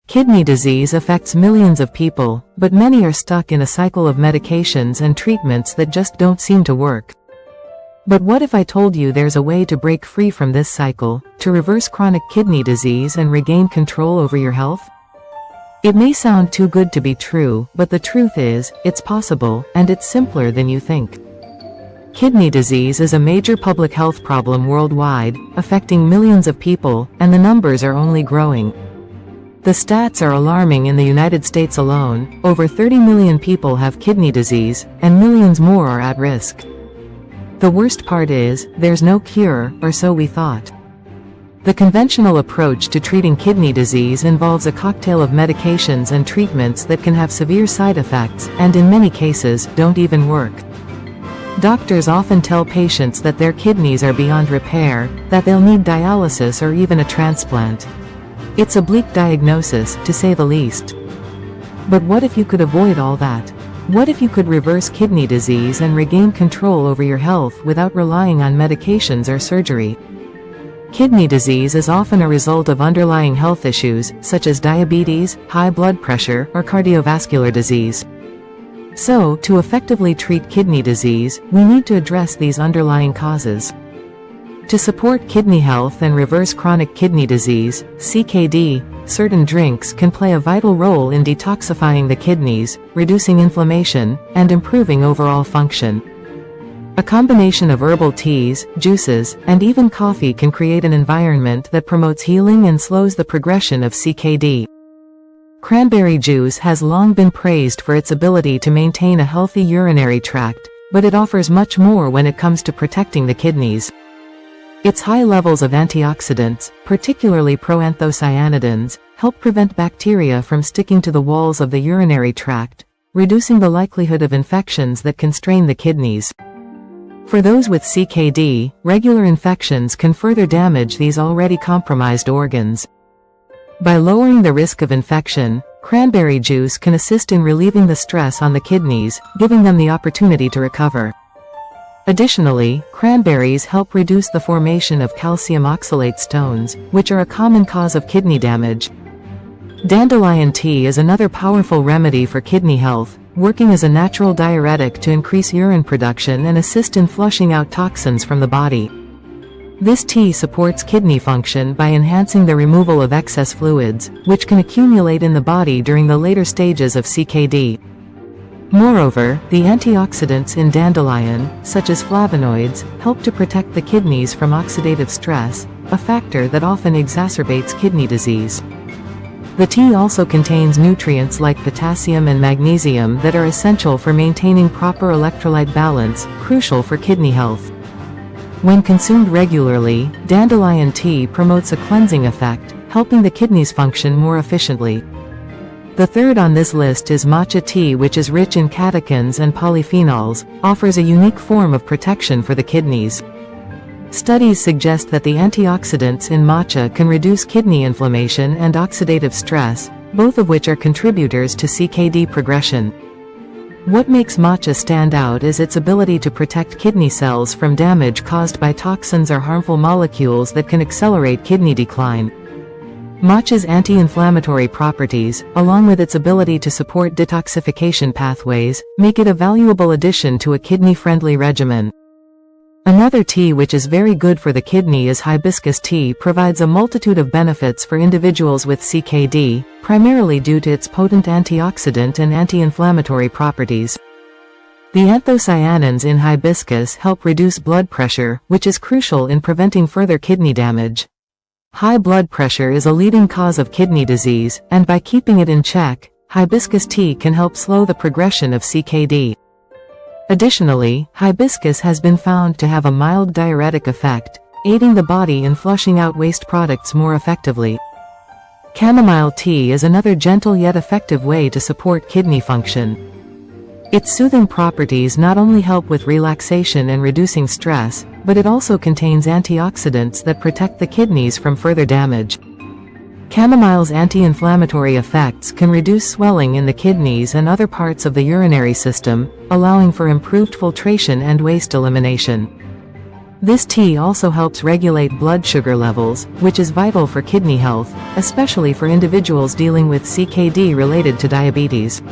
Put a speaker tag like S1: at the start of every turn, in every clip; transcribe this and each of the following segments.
S1: Kidney disease affects millions of people, but many are stuck in a cycle of medications and treatments that just don't seem to work. But what if I told you there's a way to break free from this cycle, to reverse chronic kidney disease and regain control over your health? It may sound too good to be true, but the truth is, it's possible, and it's simpler than you think. Kidney disease is a major public health problem worldwide, affecting millions of people, and the numbers are only growing. The stats are alarming. In the United States alone, over 30 million people have kidney disease, and millions more are at risk. The worst part is, there's no cure, or so we thought. The conventional approach to treating kidney disease involves a cocktail of medications and treatments that can have severe side effects, and in many cases, don't even work. Doctors often tell patients that their kidneys are beyond repair, that they'll need dialysis or even a transplant. It's a bleak diagnosis, to say the least. But what if you could avoid all that? What if you could reverse kidney disease and regain control over your health without relying on medications or surgery? Kidney disease is often a result of underlying health issues, such as diabetes, high blood pressure, or cardiovascular disease. So, to effectively treat kidney disease, we need to address these underlying causes. To support kidney health and reverse chronic kidney disease, CKD, certain drinks can play a vital role in detoxifying the kidneys, reducing inflammation, and improving overall function. A combination of herbal teas, juices, and even coffee can create an environment that promotes healing and slows the progression of CKD. Cranberry juice has long been praised for its ability to maintain a healthy urinary tract, but it offers much more when it comes to protecting the kidneys. Its high levels of antioxidants, particularly proanthocyanidins, help prevent bacteria from sticking to the walls of the urinary tract, reducing the likelihood of infections that can strain the kidneys. For those with CKD, regular infections can further damage these already compromised organs. By lowering the risk of infection, cranberry juice can assist in relieving the stress on the kidneys, giving them the opportunity to recover. Additionally, cranberries help reduce the formation of calcium oxalate stones, which are a common cause of kidney damage. Dandelion tea is another powerful remedy for kidney health, working as a natural diuretic to increase urine production and assist in flushing out toxins from the body. This tea supports kidney function by enhancing the removal of excess fluids, which can accumulate in the body during the later stages of CKD. Moreover, the antioxidants in dandelion, such as flavonoids, help to protect the kidneys from oxidative stress, a factor that often exacerbates kidney disease. The tea also contains nutrients like potassium and magnesium that are essential for maintaining proper electrolyte balance, crucial for kidney health. When consumed regularly, dandelion tea promotes a cleansing effect, helping the kidneys function more efficiently. The third on this list is matcha tea, which is rich in catechins and polyphenols, offers a unique form of protection for the kidneys. Studies suggest that the antioxidants in matcha can reduce kidney inflammation and oxidative stress, both of which are contributors to CKD progression. What makes matcha stand out is its ability to protect kidney cells from damage caused by toxins or harmful molecules that can accelerate kidney decline. Matcha's anti-inflammatory properties, along with its ability to support detoxification pathways, make it a valuable addition to a kidney-friendly regimen. Another tea which is very good for the kidney is hibiscus tea. Provides a multitude of benefits for individuals with CKD, primarily due to its potent antioxidant and anti-inflammatory properties. The anthocyanins in hibiscus help reduce blood pressure, which is crucial in preventing further kidney damage. High blood pressure is a leading cause of kidney disease, and by keeping it in check, hibiscus tea can help slow the progression of CKD. Additionally, hibiscus has been found to have a mild diuretic effect, aiding the body in flushing out waste products more effectively. Chamomile tea is another gentle yet effective way to support kidney function. Its soothing properties not only help with relaxation and reducing stress, but it also contains antioxidants that protect the kidneys from further damage. Chamomile's anti-inflammatory effects can reduce swelling in the kidneys and other parts of the urinary system, allowing for improved filtration and waste elimination. This tea also helps regulate blood sugar levels, which is vital for kidney health, especially for individuals dealing with CKD related to diabetes.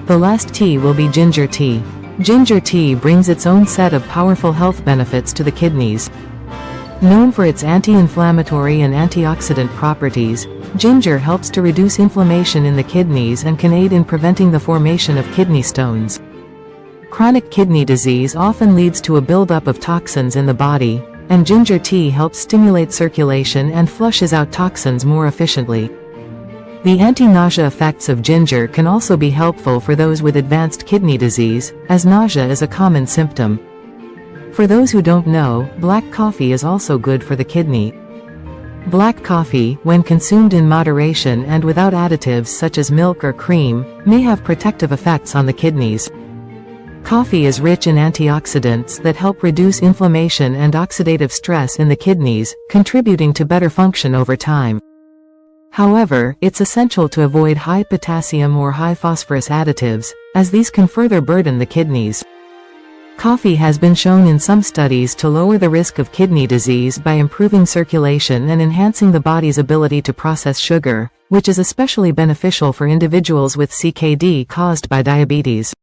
S1: The last tea will be ginger tea. Ginger tea brings its own set of powerful health benefits to the kidneys. Known for its anti-inflammatory and antioxidant properties, ginger helps to reduce inflammation in the kidneys and can aid in preventing the formation of kidney stones. Chronic kidney disease often leads to a buildup of toxins in the body, and ginger tea helps stimulate circulation and flushes out toxins more efficiently. The anti-nausea effects of ginger can also be helpful for those with advanced kidney disease, as nausea is a common symptom. For those who don't know, black coffee is also good for the kidney. Black coffee, when consumed in moderation and without additives such as milk or cream, may have protective effects on the kidneys. Coffee is rich in antioxidants that help reduce inflammation and oxidative stress in the kidneys, contributing to better function over time. However, it's essential to avoid high potassium or high phosphorus additives, as these can further burden the kidneys. Coffee has been shown in some studies to lower the risk of kidney disease by improving circulation and enhancing the body's ability to process sugar, which is especially beneficial for individuals with CKD caused by diabetes.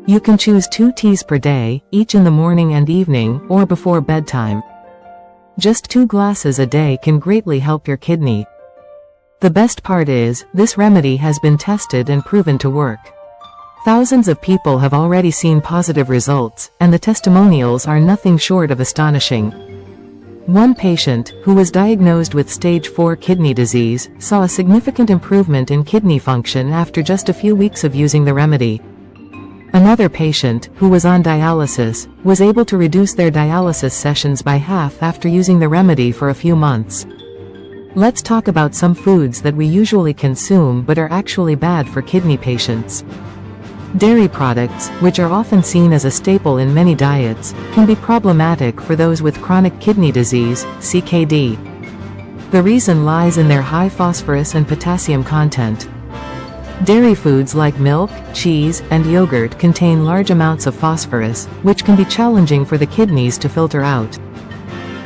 S1: You can choose 2 teas per day, each in the morning and evening, or before bedtime. Just 2 glasses a day can greatly help your kidney. The best part is, this remedy has been tested and proven to work. Thousands of people have already seen positive results, and the testimonials are nothing short of astonishing. One patient, who was diagnosed with stage 4 kidney disease, saw a significant improvement in kidney function after just a few weeks of using the remedy. Another patient, who was on dialysis, was able to reduce their dialysis sessions by half after using the remedy for a few months. Let's talk about some foods that we usually consume but are actually bad for kidney patients. Dairy products, which are often seen as a staple in many diets, can be problematic for those with chronic kidney disease, CKD. The reason lies in their high phosphorus and potassium content. Dairy foods like milk, cheese, and yogurt contain large amounts of phosphorus, which can be challenging for the kidneys to filter out.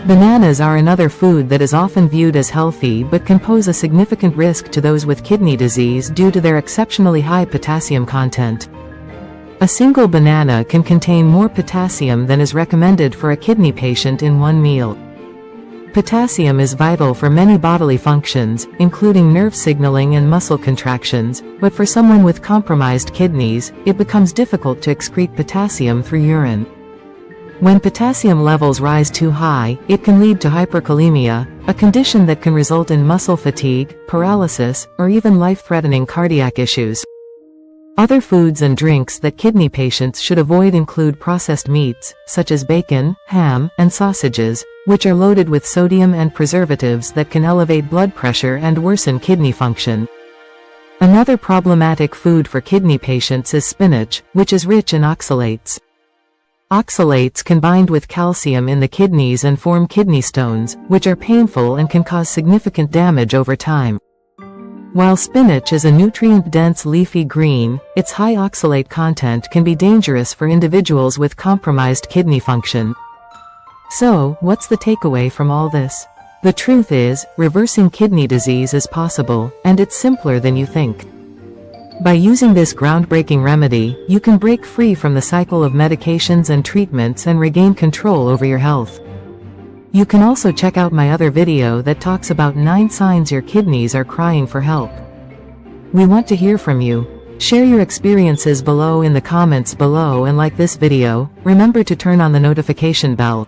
S1: Bananas are another food that is often viewed as healthy but can pose a significant risk to those with kidney disease due to their exceptionally high potassium content. A single banana can contain more potassium than is recommended for a kidney patient in one meal. Potassium is vital for many bodily functions, including nerve signaling and muscle contractions, but for someone with compromised kidneys, it becomes difficult to excrete potassium through urine. When potassium levels rise too high, it can lead to hyperkalemia, a condition that can result in muscle fatigue, paralysis, or even life-threatening cardiac issues. Other foods and drinks that kidney patients should avoid include processed meats, such as bacon, ham, and sausages, which are loaded with sodium and preservatives that can elevate blood pressure and worsen kidney function. Another problematic food for kidney patients is spinach, which is rich in oxalates. Oxalates can bind with calcium in the kidneys and form kidney stones, which are painful and can cause significant damage over time. While spinach is a nutrient-dense leafy green, its high oxalate content can be dangerous for individuals with compromised kidney function. So, what's the takeaway from all this? The truth is, reversing kidney disease is possible, and it's simpler than you think. By using this groundbreaking remedy, you can break free from the cycle of medications and treatments and regain control over your health. You can also check out my other video that talks about 9 signs your kidneys are crying for help. We want to hear from you. Share your experiences below in the comments below and like this video. Remember to turn on the notification bell.